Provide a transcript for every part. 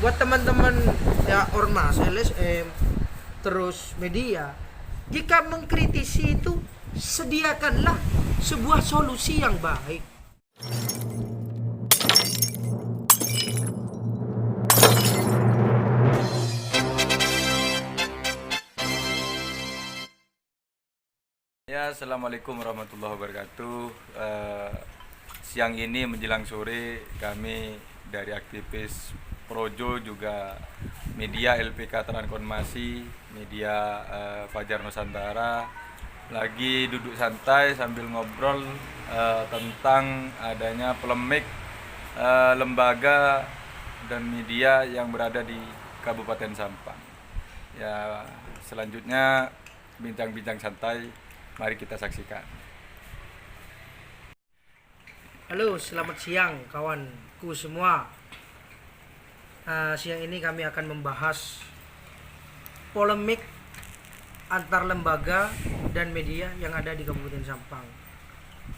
buat teman-teman ya ormas, LSM, terus media, jika mengkritisi itu sediakanlah sebuah solusi yang baik. Ya, assalamualaikum warahmatullahi wabarakatuh. Siang ini menjelang sore kami dari aktivis Projo juga media LPK Transformasi, media Fajar Nusantara lagi duduk santai sambil ngobrol tentang adanya polemik lembaga dan media yang berada di Kabupaten Sampang. Ya, selanjutnya bincang-bincang santai. Mari kita saksikan. Halo, selamat siang kawanku semua. Siang ini kami akan membahas polemik antar lembaga dan media yang ada di Kabupaten Sampang.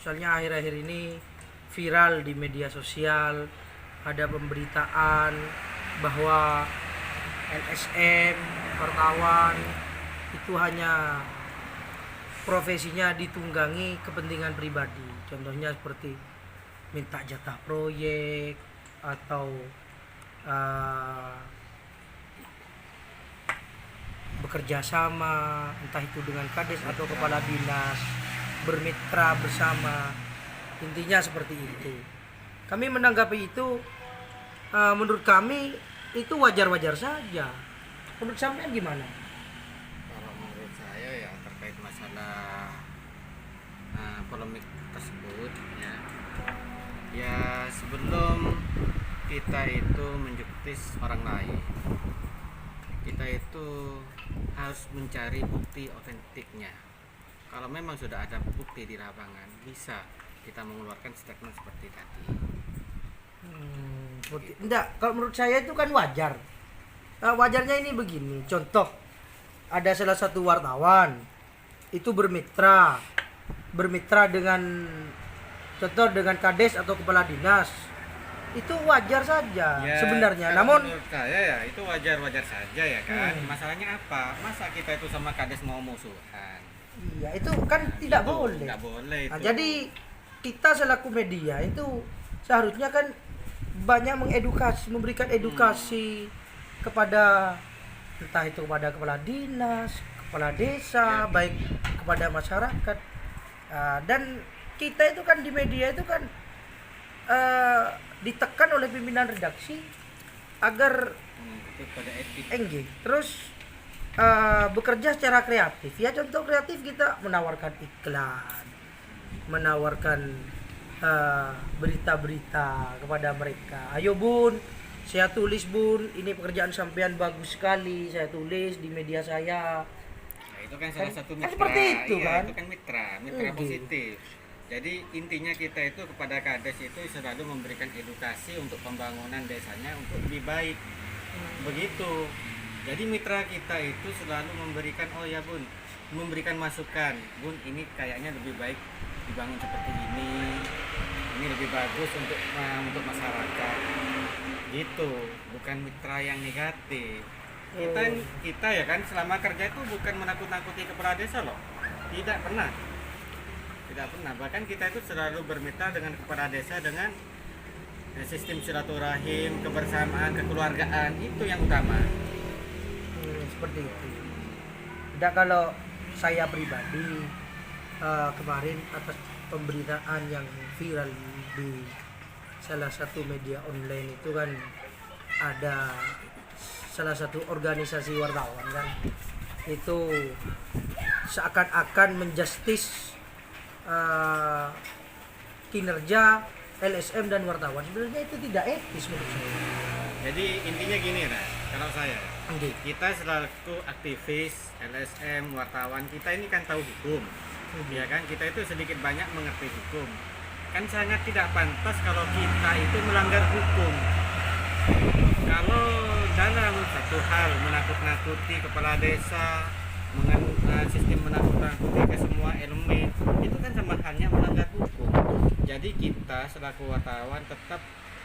Soalnya akhir-akhir ini viral di media sosial, ada pemberitaan bahwa LSM, wartawan itu hanya profesinya ditunggangi kepentingan pribadi. Contohnya seperti minta jatah proyek atau bekerja sama, entah itu dengan kades atau kepala dinas, bermitra bersama. Intinya seperti itu. Kami menanggapi itu, menurut kami itu wajar-wajar saja. Menurut sampean gimana? Kalau menurut saya ya terkait masalah polemik tersebut ya sebelum kita itu menjuktis orang lain, kita itu harus mencari bukti otentiknya. Kalau memang sudah ada bukti di lapangan, bisa kita mengeluarkan statement seperti tadi. Enggak, kalau menurut saya itu kan wajar. Wajarnya ini begini, contoh ada salah satu wartawan itu bermitra dengan contoh dengan kades atau kepala dinas, itu wajar saja Ya, sebenarnya. kalau Namun menurut saya ya itu wajar-wajar saja ya kan. Masalahnya apa? Masa kita itu sama kades mau musuhan? iya, itu kan tidak Itu boleh. nggak boleh itu. Jadi kita selaku media itu seharusnya kan banyak mengedukasi, memberikan edukasi kepada entah itu kepada kepala dinas, kepala desa, baik kepada masyarakat. Dan kita itu kan di media itu kan ditekan oleh pimpinan redaksi agar itu pada etik. terus bekerja secara kreatif. Ya contoh kreatif, kita menawarkan iklan, menawarkan berita-berita kepada mereka. Ayo bun, saya tulis bun, ini pekerjaan sampean bagus sekali, saya tulis di media saya. Nah, itu kan salah satu kan mitra. seperti itu, Iya, kan? itu kan mitra positif. Jadi intinya kita itu kepada kades itu selalu memberikan edukasi untuk pembangunan desanya untuk lebih baik. Begitu. Jadi mitra kita itu selalu memberikan, oh ya bun, memberikan masukan, bun ini kayaknya lebih baik dibangun seperti ini lebih bagus untuk masyarakat. Gitu, bukan mitra yang negatif. Kita ya kan selama kerja itu bukan menakut-nakuti kepala desa loh, tidak pernah, bahkan kita itu selalu bermitra dengan kepala desa dengan sistem silaturahim, kebersamaan, kekeluargaan, itu yang utama. Seperti itu. Tidak, kalau saya pribadi kemarin atas pemberitaan yang viral di salah satu media online itu kan ada salah satu organisasi wartawan kan itu seakan-akan menjustis kinerja LSM dan wartawan. Sebenarnya itu tidak etis menurut saya. Jadi intinya gini nah, kalau saya Oke. kita selaku aktivis LSM wartawan, kita ini kan tahu hukum, ya kan, kita itu sedikit banyak mengerti hukum. Kan sangat tidak pantas kalau kita itu melanggar hukum. Kalau dalam satu hal menakut-nakuti kepala desa, sistem menakut-nakuti ke semua elemen, itu kan sama halnya melanggar hukum. Jadi kita selaku wartawan tetap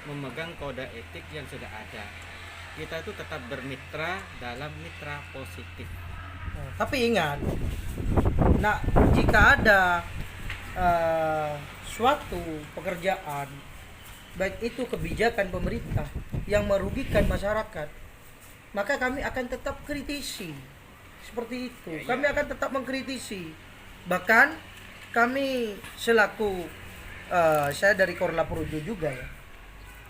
memegang kode etik yang sudah ada. kita itu tetap bermitra dalam mitra positif. Tapi ingat, nah jika ada suatu pekerjaan, baik itu kebijakan pemerintah yang merugikan masyarakat, maka kami akan tetap kritisi. Seperti itu. Kami akan tetap mengkritisi. Bahkan kami selaku saya dari Korla Projo juga ya.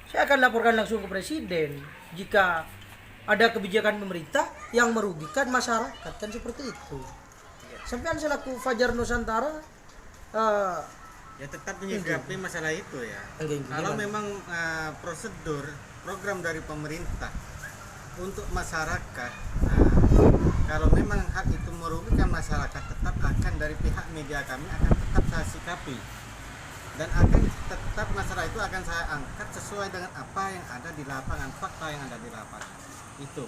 Saya akan laporkan langsung ke presiden jika ada kebijakan pemerintah yang merugikan masyarakat, kan seperti itu. Sampai selaku Fajar Nusantara Ya tetap menyikapi masalah itu ya. Kalau memang prosedur program dari pemerintah untuk masyarakat, kalau memang hal itu merugikan masyarakat, tetap akan dari pihak media kami akan tetap saya sikapi dan akan tetap masalah itu akan saya angkat sesuai dengan apa yang ada di lapangan, fakta yang ada di lapangan itu.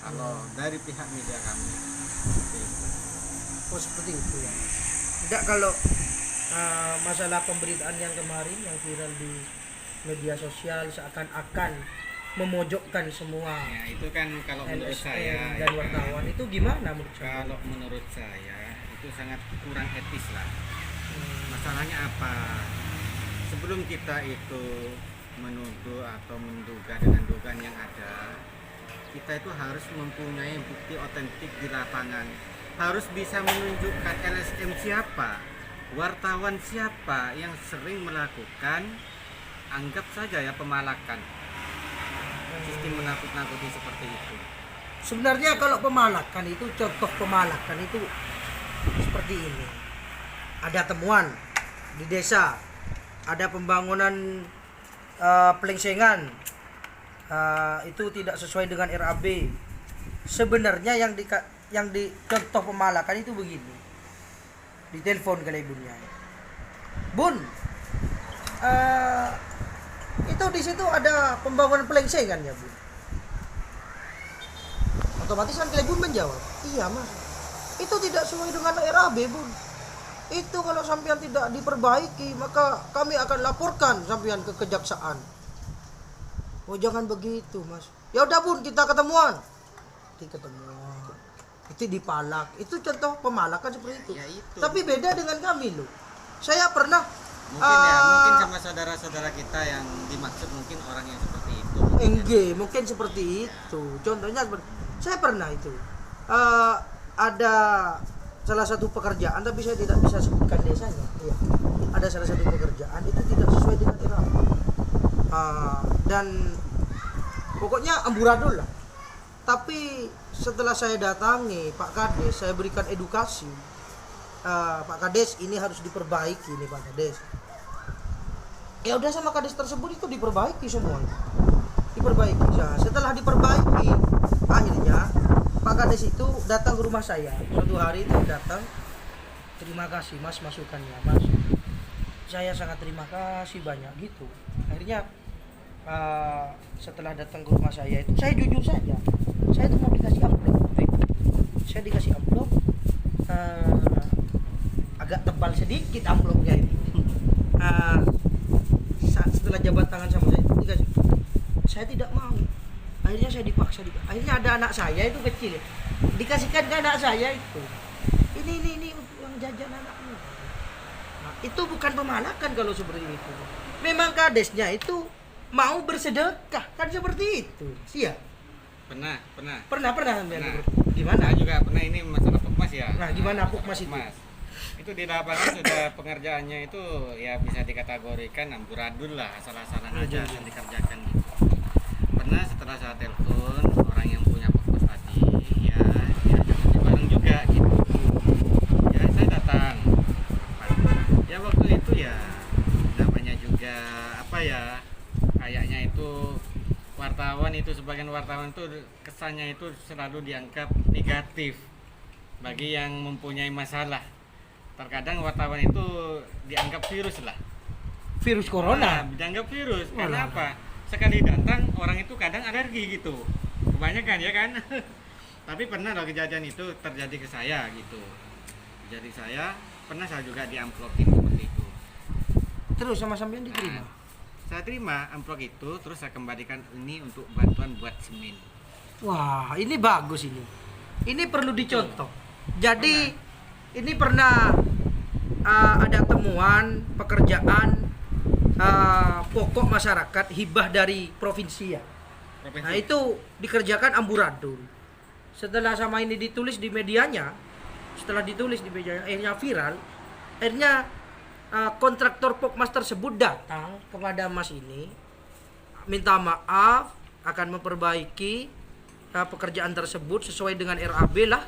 Kalau dari pihak media kami seperti itu. Oh seperti itu ya. Tidak kalau masalah pemberitaan yang kemarin yang viral di media sosial seakan-akan memojokkan semua Ya itu kan kalau menurut LSM saya dan wartawan itu gimana menurut saya? kalau menurut saya itu sangat kurang etis lah. Masalahnya apa? Sebelum kita itu menuduh atau menduga dengan dugaan yang ada, kita itu harus mempunyai bukti otentik di lapangan. Harus bisa menunjukkan LSM siapa, wartawan siapa yang sering melakukan, anggap saja ya, pemalakan. Sistem menakut-nakuti seperti itu. Sebenarnya kalau pemalakan itu, contoh pemalakan itu seperti ini. Ada temuan di desa, ada pembangunan pelengsengan, itu tidak sesuai dengan RAB. Sebenarnya yang di contoh pemalakan itu begini. Ditelepon ke ibunya. Bun, itu di situ ada pembangunan pelengsengan ya Bun. Otomatis kan ibu menjawab, iya mas, itu tidak sesuai dengan RAB Bun. Itu kalau sampean tidak diperbaiki maka kami akan laporkan sampean ke kejaksaan. Oh jangan begitu mas. Ya udah Bun, kita ketemuan. Ketemuan. Itu dipalak. Itu contoh pemalakan seperti itu. Ya, itu. Tapi beda dengan kami loh. Saya pernah Mungkin sama saudara-saudara kita yang dimaksud mungkin orang yang seperti itu. mungkin seperti itu. Contohnya saya pernah itu. Ada salah satu pekerjaan, tapi saya tidak bisa sebutkan desanya. Iya. Ada salah satu pekerjaan itu tidak sesuai dengan RAB. Dan pokoknya amburadul lah. Tapi setelah saya datangi Pak Kades, saya berikan edukasi. Pak Kades, ini harus diperbaiki nih Pak Kades. Ya udah, sama Kades tersebut itu diperbaiki semuanya. Diperbaiki. Nah, setelah diperbaiki, akhirnya Pak Kades itu datang ke rumah saya. Suatu hari itu datang, terima kasih mas masukannya mas. Saya sangat terima kasih banyak gitu. Akhirnya setelah datang ke rumah saya itu, saya jujur saja, saya itu mau dikasih amplop. Saya dikasih amplop agak tebal sedikit amplopnya ini. Setelah jabat tangan sama saya dikasih, saya tidak mau. Akhirnya saya dipaksa. Akhirnya ada anak saya itu kecil ya, dikasihkan ke anak saya itu. Ini uang jajan anakmu. Nah, itu bukan pemalakan kalau seperti itu. Memang kadesnya itu mau bersedekah, kan seperti itu. Siap. Pernah. Sampai gimana? Saya juga pernah, ini masalah Pukmas ya. Nah, gimana Pukmas itu? Itu di lapangan sudah pengerjaannya itu ya bisa dikategorikan amburadul lah, asal-asalan aja yang dikerjakan gitu. Pernah setelah saya telepon orang yang punya Pukmas tadi, ya diajak bareng juga gitu. Ya saya datang. Ya waktu itu ya namanya juga apa ya, kayaknya itu wartawan itu, sebagian wartawan itu kesannya itu selalu dianggap negatif bagi yang mempunyai masalah. Terkadang wartawan itu dianggap virus lah. Virus corona. Dianggap virus. Karena apa? Sekali datang orang itu kadang alergi gitu. Kebanyakan ya kan. Tapi pernah loh kejadian itu terjadi ke saya gitu. Jadi saya pernah, saya juga diamplokin seperti itu. Terus sama sampean diterima. Saya terima amplop itu, terus saya kembalikan ini untuk bantuan buat semen. Wah, ini bagus ini. Ini perlu dicontoh. Jadi ini pernah ada temuan pekerjaan pokok masyarakat hibah dari provinsi ya. Provinsi. Nah itu dikerjakan amburadul. Setelah sama ini ditulis di medianya, akhirnya viral. Akhirnya kontraktor pokmas tersebut datang kepada Mas ini, minta maaf, akan memperbaiki pekerjaan tersebut sesuai dengan RAB lah.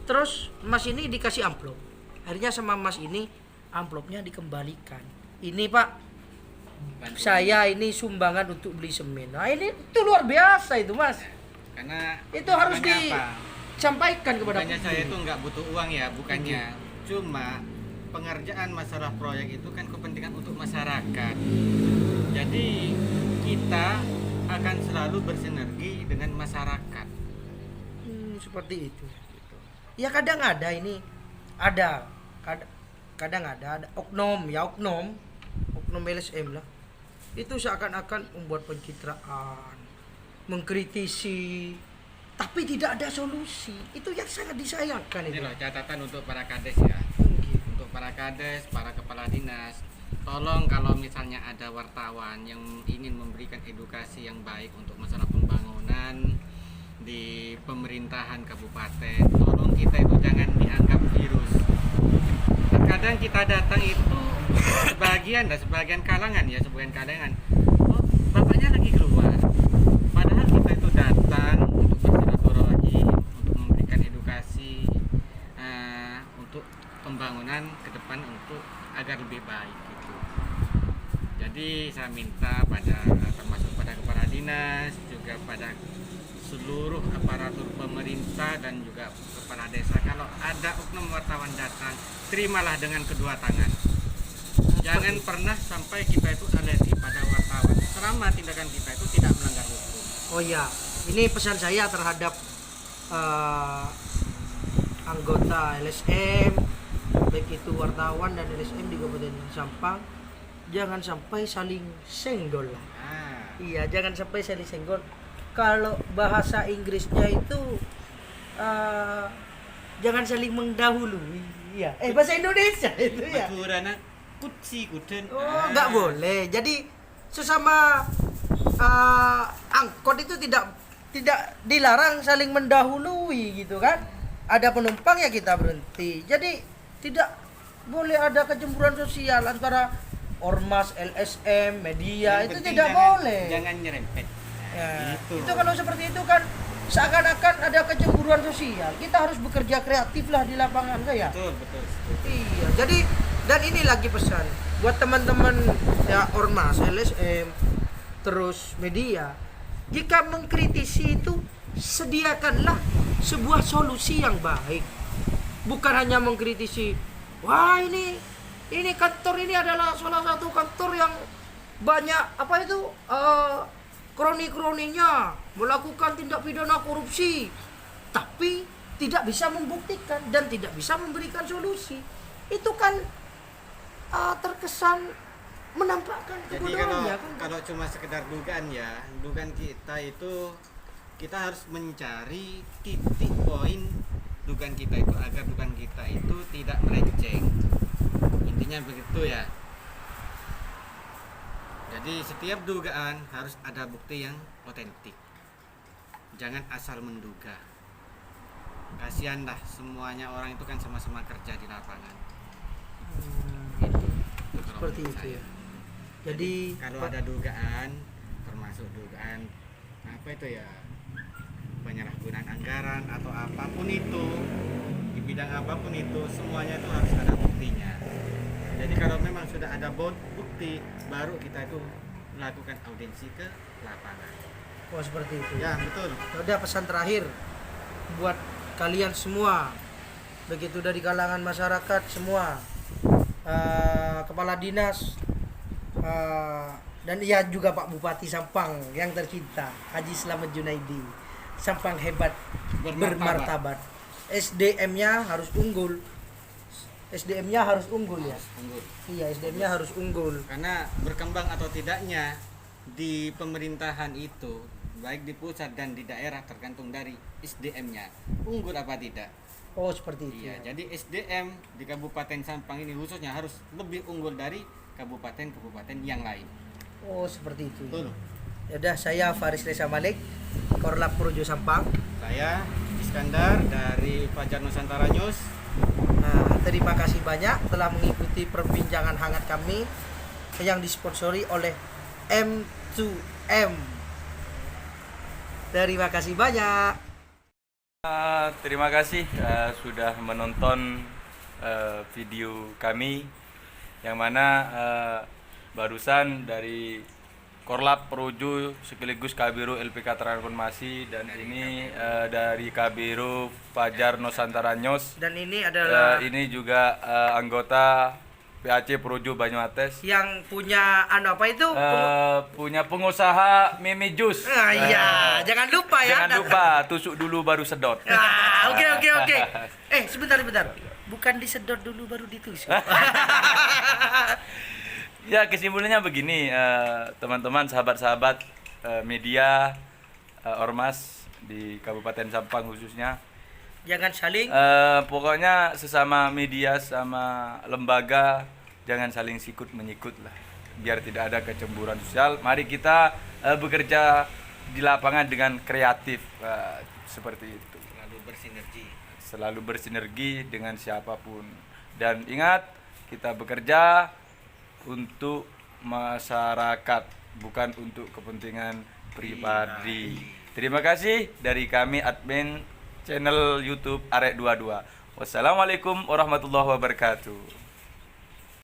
Terus Mas ini dikasih amplop. Akhirnya sama Mas ini amplopnya dikembalikan. Ini Pak, Bantuan. saya ini sumbangan untuk beli semen. Nah ini itu luar biasa itu Mas. Karena Itu harus bukannya apa? disampaikan kepada Bukannya publik. saya itu nggak butuh uang ya, bukannya. Cuma pengerjaan masalah proyek itu kan kepentingan untuk masyarakat. Jadi kita akan selalu bersinergi dengan masyarakat. Seperti itu. Ya kadang ada ini, ada kadang ada oknum LSM lah. Itu seakan-akan membuat pencitraan, mengkritisi, tapi tidak ada solusi. Itu yang sangat disayangkan Ini itu. loh catatan untuk para kades ya. Untuk para kades, para kepala dinas, tolong kalau misalnya ada wartawan yang ingin memberikan edukasi yang baik untuk masalah pembangunan di pemerintahan kabupaten, tolong kita itu jangan dianggap virus. Kadang kita datang itu sebagian kalangan, oh bapaknya lagi keluar, padahal kita itu datang untuk bersilaturahmi, untuk memberikan edukasi untuk pembangunan ke depan untuk agar lebih baik gitu. Jadi saya minta termasuk pada kepala dinas, juga pada seluruh aparatur pemerintah dan juga kepala desa, kalau ada oknum wartawan datang, terimalah dengan kedua tangan. Jangan pernah sampai kita itu alergi pada wartawan selama tindakan kita itu tidak melanggar hukum. Oh ya, ini pesan saya terhadap anggota LSM, baik itu wartawan dan LSM di Kabupaten Sampang, jangan sampai saling senggol lah. Iya, jangan sampai saling senggol. Kalau bahasa Inggrisnya itu jangan saling mendahului. Iya. Bahasa Indonesia itu ya. Baturana kutsi kuden. Oh, nggak boleh. Jadi sesama angkot itu tidak dilarang saling mendahului gitu kan. Ada penumpang ya kita berhenti. Jadi tidak boleh ada kecemburuan sosial antara ormas, LSM, media. Yang Itu penting tidak boleh. Jangan nyerempet. Ya, Gitu. itu kalau seperti itu kan seakan-akan ada kecemburuan sosial. Kita harus bekerja kreatif lah di lapangan ya. Betul. Iya, jadi dan ini lagi pesan buat teman-teman ya ormas, LSM, terus media. Jika mengkritisi itu sediakanlah sebuah solusi yang baik. Bukan hanya mengkritisi, wah ini kantor ini adalah salah satu kantor yang banyak kroni-kroninya melakukan tindak pidana korupsi, tapi tidak bisa membuktikan dan tidak bisa memberikan solusi. Itu kan terkesan menampakkan Jadi kebodohannya kan. kalau cuma sekedar dugaan kita itu kita harus mencari titik poin dugaan kita itu agar dugaan kita itu tidak melenceng. Intinya begitu ya. Jadi setiap dugaan harus ada bukti yang otentik. Jangan asal menduga. Kasihan dah semuanya, orang itu kan sama-sama kerja di lapangan. Gitu. Itu kalau Seperti menurut itu saya. ya. Jadi Kalau ada dugaan, termasuk dugaan apa itu ya, penyalahgunaan anggaran atau apapun itu, di bidang apapun itu, semuanya itu harus ada buktinya. Jadi kalau memang sudah ada bukti, baru kita itu melakukan audiensi ke lapangan. oh seperti itu. Ya betul. Udah pesan terakhir buat kalian semua, begitu dari kalangan masyarakat semua, kepala dinas, dan ya juga Pak Bupati Sampang yang tercinta Haji Slamet Junaidi. Sampang hebat, bermartabat. SDM-nya harus unggul, SDM-nya harus unggul ya. unggul. Iya, SDM-nya harus unggul. Karena berkembang atau tidaknya di pemerintahan itu, baik di pusat dan di daerah tergantung dari SDM-nya. Unggul apa tidak? Oh, seperti itu. Iya, jadi SDM di Kabupaten Sampang ini khususnya harus lebih unggul dari kabupaten-kabupaten yang lain. Oh, seperti itu. Betul. Ya udah, saya Faris Reza Malik, Korlap Projo Sampang. Saya Iskandar dari Fajar Nusantara News. Nah, terima kasih banyak telah mengikuti perbincangan hangat kami yang disponsori oleh M2M. Terima kasih banyak. Terima kasih sudah menonton video kami yang mana barusan dari Korlap Projo sekaligus Kabiro LPK Transformasi dan ini dari Kabiro Fajar Nusantara News. Dan ini adalah Ini juga anggota PAC Projo Banyuates yang punya apa itu? punya pengusaha meme jus. Ah, iya, jangan lupa ya. Jangan lupa tusuk dulu baru sedot. Oke. Sebentar. Bukan disedot dulu baru ditusuk. Ya, kesimpulannya begini, teman-teman, sahabat-sahabat media, ormas di Kabupaten Sampang khususnya. Jangan saling Pokoknya sesama media sama lembaga jangan saling sikut menyikut lah, biar tidak ada kecemburuan sosial. Mari kita bekerja di lapangan dengan kreatif, seperti itu. Selalu bersinergi dengan siapapun. Dan ingat, kita bekerja untuk masyarakat, bukan untuk kepentingan pribadi. Terima kasih dari kami admin channel YouTube Arek 22. Wassalamualaikum warahmatullahi wabarakatuh.